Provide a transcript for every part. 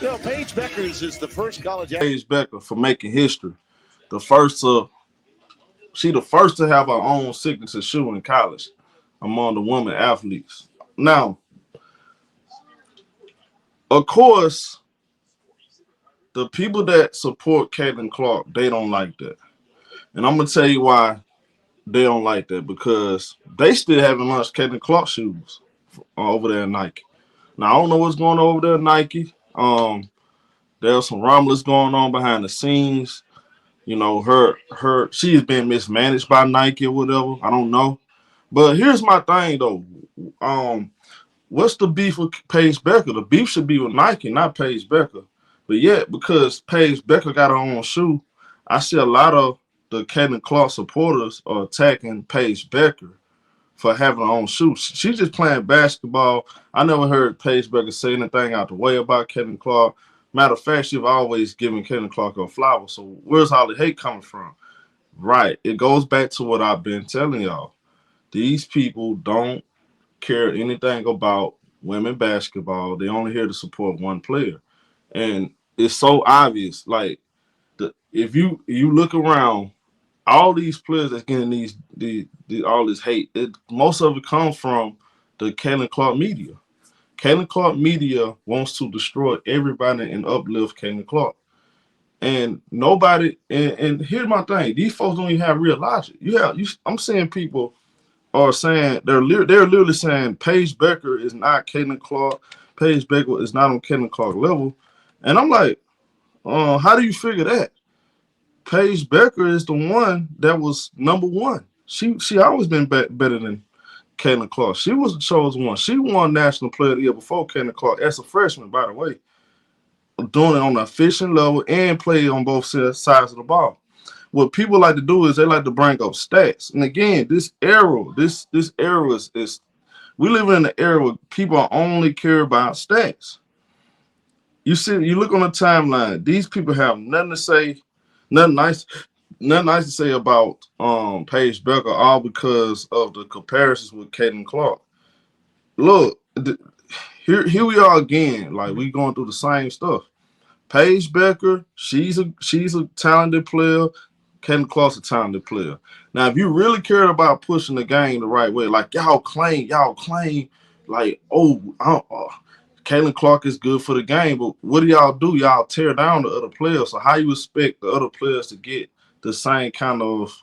You know, Paige Bueckers is the first college Paige Bueckers for making history. The first to She the first to have her own signature shoe in college among the women athletes. Now, of course, the people that support Caitlin Clark, they don't like that. And I'm gonna tell you why they don't like that, because they still haven't launched Caitlin Clark shoes over there at Nike. Now I don't know what's going on over there at Nike. There's some rumblings going on behind the scenes. You know, she's been mismanaged by Nike or whatever. I don't know. But here's my thing though. Um, what's the beef with Paige Becker? The beef should be with Nike, not Paige Becker. But yet, because Paige Becker got her own shoe, I see a lot of the Caitlin Clark supporters are attacking Paige Becker for having her own shoe. She's just playing basketball. I never heard Paige Becker say anything out the way about Caitlin Clark. Matter of fact, she's always giving Caitlin Clark a flower. So where's all the hate coming from? Right. It goes back to what I've been telling y'all. These people don't care anything about women basketball. They only here to support one player. And it's so obvious. Like, if you look around, all these players that's getting these all this hate, most of it comes from the Caitlin Clark media. Caitlin Clark media wants to destroy everybody and uplift Caitlin Clark. And nobody, and here's my thing: these folks don't even have real logic. I'm seeing people are saying they're literally saying Paige Becker is not Caitlin Clark. Paige Becker is not on Caitlin Clark level, and I'm like, how do you figure that? Paige Becker is the one that was number one. She always been better than Caitlin Clark. She was the chosen one. She won National Player of the Year before Caitlin Clark as a freshman, by the way, doing it on an efficient level and play on both sides of the ball. What people like to do is they like to bring up stats. And again, this era is we live in an era where people only care about stats. You look on the timeline, these people have nothing to say, nothing nice, nothing nice to say about Paige Becker, all because of the comparisons with Caitlin Clark. Look, here we are again. Like, we going through the same stuff. Paige Becker, she's a talented player. Caitlin Clark's a talented player. Now, if you really care about pushing the game the right way, like y'all claim, like, Caitlin Clark is good for the game, but what do y'all do? Y'all tear down the other players. So how you expect the other players to get the same kind of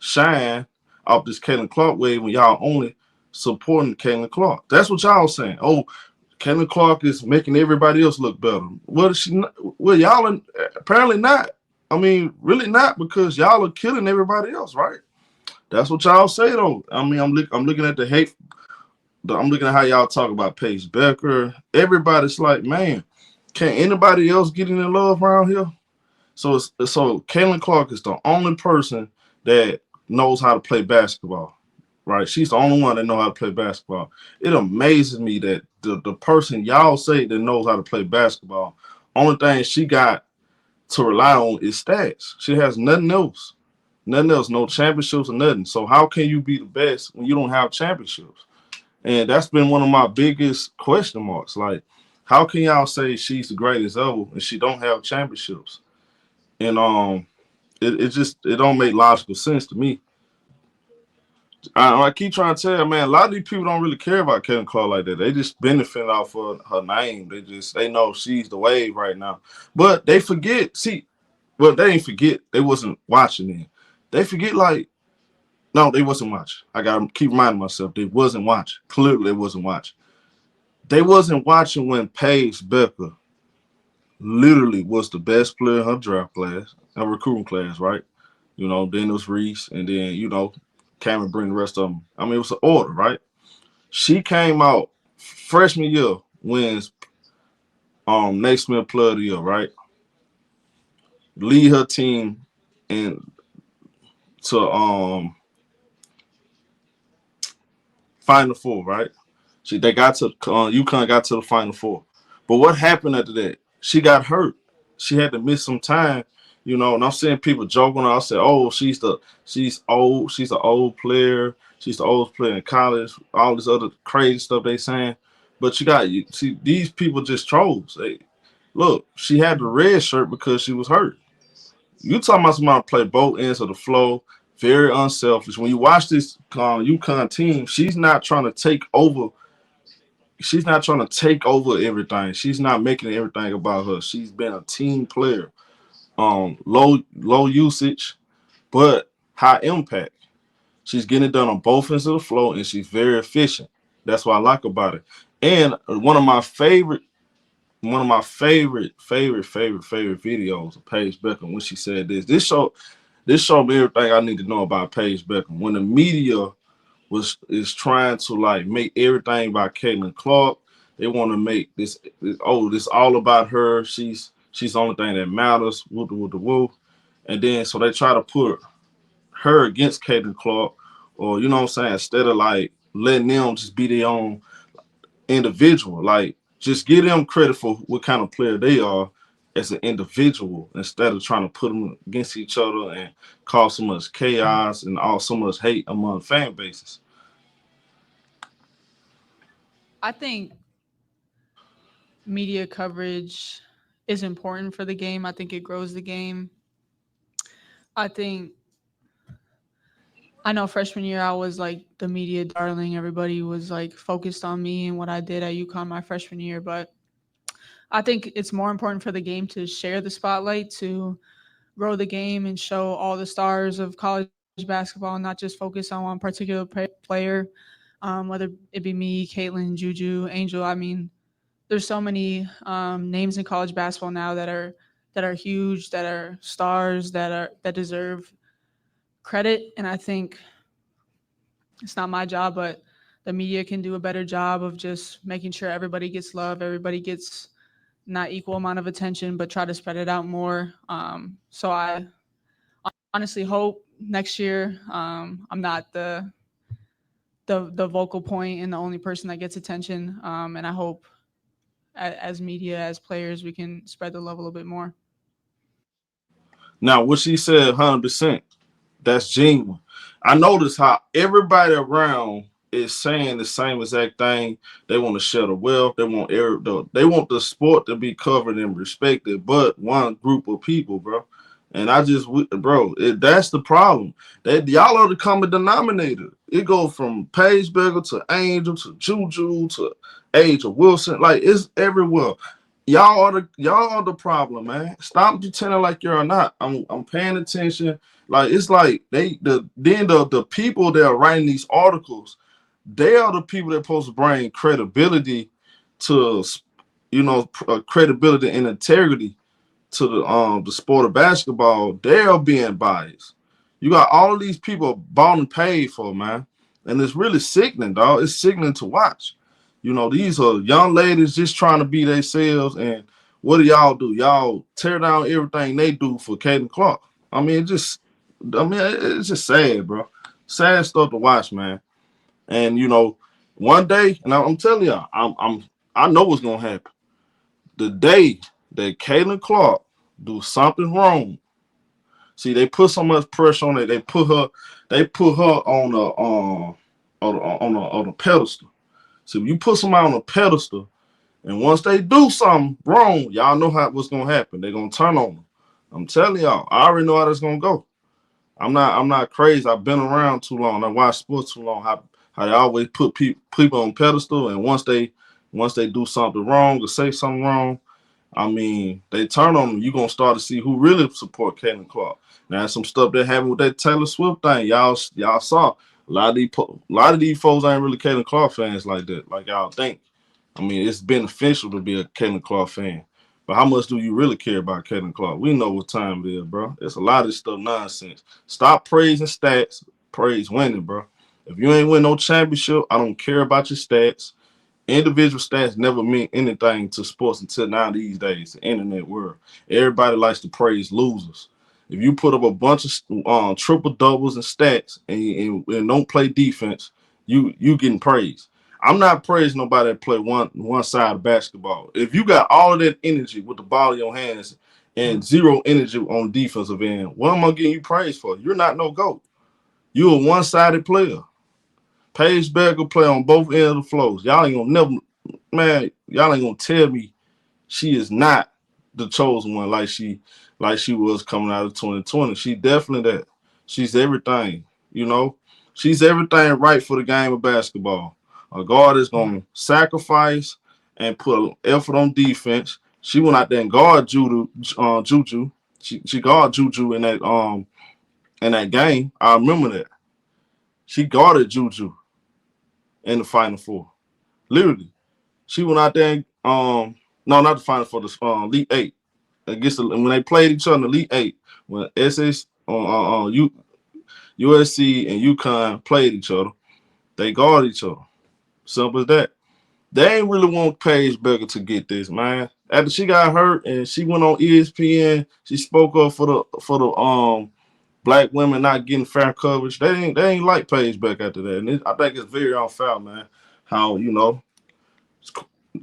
shine off this Caitlin Clark wave when y'all only supporting Caitlin Clark? That's what y'all saying. Oh, Caitlin Clark is making everybody else look better. Well, y'all apparently not. I mean, really not, because y'all are killing everybody else, right? That's what y'all say though. I mean, I'm looking at the hate. I'm looking at how y'all talk about Paige Becker. Everybody's like, man, can anybody else get any love around here? So Caitlin Clark is the only person that knows how to play basketball, right? She's the only one that knows how to play basketball. It amazes me that the person y'all say that knows how to play basketball, only thing she got to rely on is stats. She has nothing else. Nothing else, no championships or nothing. So how can you be the best when you don't have championships? And that's been one of my biggest question marks. Like, how can y'all say she's the greatest ever and she don't have championships? And it don't make logical sense to me. I keep trying to tell you, man, a lot of these people don't really care about Kevin Clark like that. They just benefit off of her name. They know she's the wave right now. But they forget, they ain't forget they wasn't watching then. They forget, like, no, they wasn't watching. I gotta keep reminding myself they wasn't watching. Clearly they wasn't watching. They wasn't watching when Paige Becker literally was the best player in her draft class, her recruiting class, right? You know, then it was Reese, and then, came and bring the rest of them. I mean, it was an order, right? She came out freshman year, wins Naismith Player of the Year, right? Lead her team and to Final Four, right? They got to UConn got to the Final Four. But what happened after that? She got hurt. She had to miss some time, and I'm seeing people joking. I said, "Oh, she's old. She's an old player. She's the oldest player in college." All this other crazy stuff they saying. But you see, these people just trolls. Look, she had the red shirt because she was hurt. You talking about somebody play both ends of the floor, very unselfish. When you watch this UConn team, she's not trying to take over. She's not trying to take over everything. She's not making everything about her. She's been a team player. Low usage, but high impact. She's getting it done on both ends of the floor, and she's very efficient. That's what I like about it. And one of my favorite videos of Paige Bueckers when she said this. This showed me everything I need to know about Paige Bueckers. When the media is trying to like make everything about Caitlin Clark, they want to make this all about her. She's the only thing that matters. Woo woo woo. And then so they try to put her against Caitlin Clark, or you know what I'm saying, instead of like letting them just be their own individual. Like just give them credit for what kind of player they are as an individual instead of trying to put them against each other and cause so much chaos and so much hate among fan bases. I think media coverage is important for the game. I think it grows the game. I think I know freshman year I was like the media darling. Everybody was like focused on me and what I did at UConn my freshman year. But I think it's more important for the game to share the spotlight, to grow the game and show all the stars of college basketball, and not just focus on one particular player, whether it be me, Caitlin, Juju, Angel. I mean, there's so many names in college basketball now that are huge, that are stars, that deserve credit. And I think it's not my job, but the media can do a better job of just making sure everybody gets love, everybody gets not equal amount of attention, but try to spread it out more. So I honestly hope next year I'm not the vocal point and the only person that gets attention. And I hope as media, as players, we can spread the love a little bit more. Now, what she said, 100%. That's genuine. I notice how everybody around is saying the same exact thing. They want to share the wealth. They want the sport to be covered and respected, but one group of people, bro. And that's the problem. That y'all are the common denominator. It goes from Paige Bueckers to Angel to Juju to Age of Wilson. Like it's everywhere. Y'all are the problem, man. Stop pretending like you're not. I'm paying attention. Like it's like the people that are writing these articles, they are the people that supposed to bring credibility to credibility and integrity to the sport of basketball. They're being biased. You got all of these people bought and paid for, man, and it's really sickening, dog. It's sickening to watch. These are young ladies just trying to be themselves, and what do? Y'all tear down everything they do for Caden Clark. It's just sad, bro. Sad stuff to watch, man. And one day, and I'm telling y'all, I know what's gonna happen. The day that Caitlin Clark do something wrong, see, they put so much pressure on it. They put her on a pedestal. So if you put somebody on a pedestal, and once they do something wrong, y'all know what's gonna happen. They're gonna turn on them. I'm telling y'all, I already know how that's gonna go. I'm not crazy. I've been around too long. I watched sports too long. How they always put people on pedestal, and once they do something wrong or say something wrong, I mean, they turn on them. You're gonna start to see who really support Caitlin Clark. Now, some stuff that happened with that Taylor Swift thing, y'all saw. A lot of these folks ain't really Caitlin Clark fans like that, like y'all think. I mean, it's beneficial to be a Caitlin Clark fan, but how much do you really care about Caitlin Clark? We know what time it is, bro. It's a lot of this stuff nonsense. Stop praising stats, praise winning, bro. If you ain't win no championship, I don't care about your stats. Individual stats never mean anything to sports until now these days, the internet world. Everybody likes to praise losers. If you put up a bunch of triple doubles and stats and don't play defense, you getting praised. I'm not praising nobody that play one side of basketball. If you got all of that energy with the ball in your hands and zero energy on defensive end, what am I getting you praised for? You're not no GOAT. You're a one-sided player. Paige Bueckers play on both ends of the floors. Y'all ain't gonna tell me she is not the chosen one like she was coming out of 2020. She definitely that. She's everything, you know. She's everything right for the game of basketball. A guard is gonna sacrifice and put effort on defense. She went out there and guard Juju. She guarded Juju in that game. I remember that. She guarded Juju in the Final Four. Literally. She went out there and no, not the Final Four, the Elite Eight. Against when they played each other in the Elite Eight, when USC and UConn played each other, they guarded each other. Simple as that. They ain't really want Paige Bueckers to get this, man. After she got hurt and she went on ESPN, she spoke up for the black women not getting fair coverage. They ain't like Paige Bueckers after that. And I think it's very unfair, man. How, you know,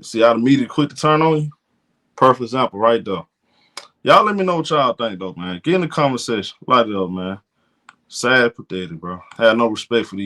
see how the media quick to turn on you? Perfect example right there. Y'all let me know what y'all think, though, man. Get in the comment section. Light it up, man. Sad, pathetic, bro. Had no respect for these.